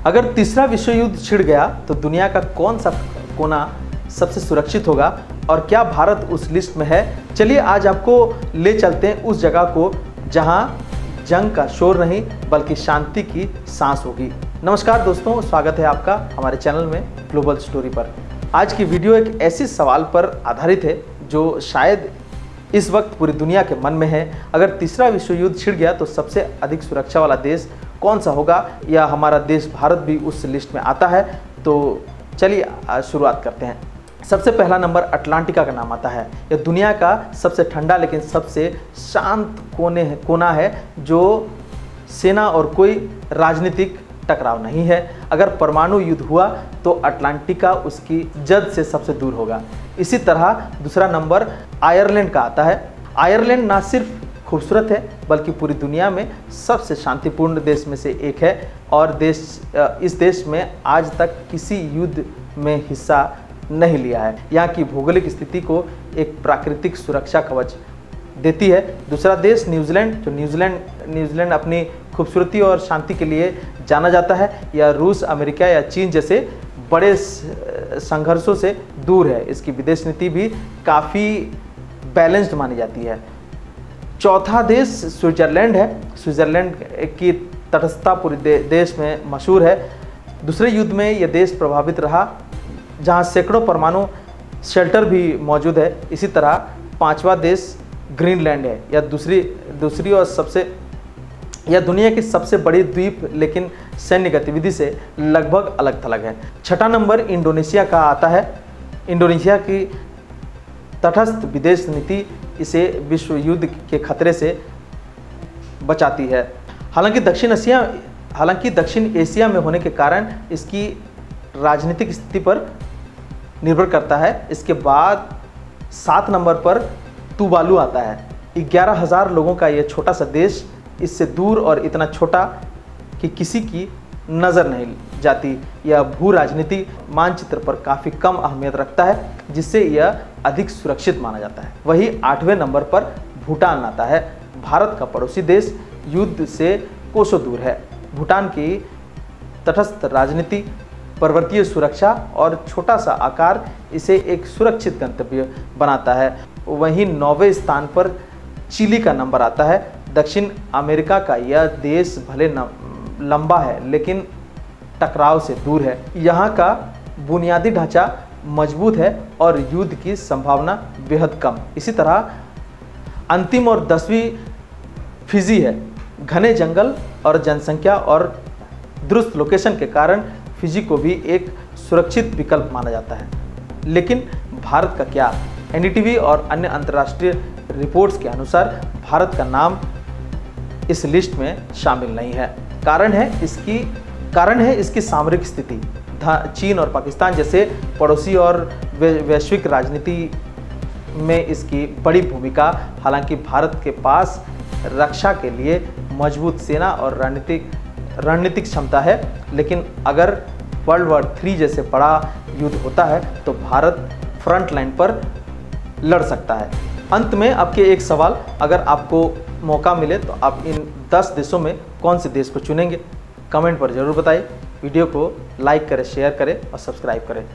अगर तीसरा विश्व युद्ध छिड़ गया तो दुनिया का कौन सा कोना सबसे सुरक्षित होगा और क्या भारत उस लिस्ट में है? चलिए आज आपको ले चलते हैं उस जगह को जहां जंग का शोर नहीं बल्कि शांति की सांस होगी। नमस्कार दोस्तों, स्वागत है आपका हमारे चैनल में ग्लोबल स्टोरी पर। आज की वीडियो एक ऐसी सवाल पर आधारित है जो शायद इस वक्त पूरी दुनिया के मन में है। अगर तीसरा विश्व युद्ध छिड़ गया तो सबसे अधिक सुरक्षा वाला देश कौन सा होगा, या हमारा देश भारत भी उस लिस्ट में आता है? तो चलिए शुरुआत करते हैं। सबसे पहला नंबर अटलांटिका का नाम आता है। यह दुनिया का सबसे ठंडा लेकिन सबसे शांत कोना है जो सेना और कोई राजनीतिक टकराव नहीं है। अगर परमाणु युद्ध हुआ तो अटलांटिका उसकी जद से सबसे दूर होगा। इसी तरह दूसरा नंबर आयरलैंड का आता है। आयरलैंड ना सिर्फ खूबसूरत है बल्कि पूरी दुनिया में सबसे शांतिपूर्ण देश में से एक है और इस देश में आज तक किसी युद्ध में हिस्सा नहीं लिया है। यहाँ की भौगोलिक स्थिति को एक प्राकृतिक सुरक्षा कवच देती है। दूसरा देश न्यूजीलैंड, जो न्यूजीलैंड अपनी खूबसूरती और शांति के लिए जाना जाता है, या रूस, अमेरिका या चीन जैसे बड़े संघर्षों से दूर है। इसकी विदेश नीति भी काफ़ी बैलेंस्ड मानी जाती है। चौथा देश स्विट्ज़रलैंड है। स्विट्ज़रलैंड की तटस्थता पूरे देश में मशहूर है। दूसरे युद्ध में यह देश प्रभावित रहा जहां सैकड़ों परमाणु शेल्टर भी मौजूद है। इसी तरह पांचवा देश ग्रीनलैंड है। दूसरी और यह दुनिया की सबसे बड़ी द्वीप लेकिन सैन्य गतिविधि से लगभग अलग थलग है। छठा नंबर इंडोनेशिया का आता है। इंडोनेशिया की तटस्थ विदेश नीति इसे विश्व युद्ध के खतरे से बचाती है। हालांकि दक्षिण एशिया में होने के कारण इसकी राजनीतिक स्थिति पर निर्भर करता है। इसके बाद 7 नंबर पर तुवालू आता है। 11,000 लोगों का यह छोटा सा देश इससे दूर और इतना छोटा कि किसी की नज़र नहीं जाती। यह भू राजनीति मानचित्र पर काफ़ी कम अहमियत रखता है जिससे यह अधिक सुरक्षित माना जाता है। वही 8वें नंबर पर भूटान आता है। भारत का पड़ोसी देश, युद्ध से कोसों दूर है। भूटान की तटस्थ राजनीति, पर्वतीय सुरक्षा और छोटा सा आकार इसे एक सुरक्षित गंतव्य बनाता है। वहीं 9वें स्थान पर चिली का नंबर आता है। दक्षिण अमेरिका का यह देश भले लंबा है लेकिन टकराव से दूर है। यहाँ का बुनियादी ढांचा मजबूत है और युद्ध की संभावना बेहद कम। इसी तरह अंतिम और 10वीं फिजी है। घने जंगल और जनसंख्या और दुरुस्त लोकेशन के कारण फिजी को भी एक सुरक्षित विकल्प माना जाता है। लेकिन भारत का क्या? एनडीटीवी और अन्य अंतर्राष्ट्रीय रिपोर्ट्स के अनुसार भारत का नाम इस लिस्ट में शामिल नहीं है। कारण है इसकी सामरिक स्थिति। चीन और पाकिस्तान जैसे पड़ोसी और वैश्विक राजनीति में इसकी बड़ी भूमिका। हालांकि भारत के पास रक्षा के लिए मजबूत सेना और रणनीतिक क्षमता है, लेकिन अगर वर्ल्ड वॉर 3 जैसे बड़ा युद्ध होता है तो भारत फ्रंट लाइन पर लड़ सकता है। अंत में आपके एक सवाल, अगर आपको मौका मिले तो आप इन 10 देशों में कौन से देश को चुनेंगे? कमेंट पर ज़रूर बताइए। वीडियो को लाइक करें, शेयर करें और सब्सक्राइब करें।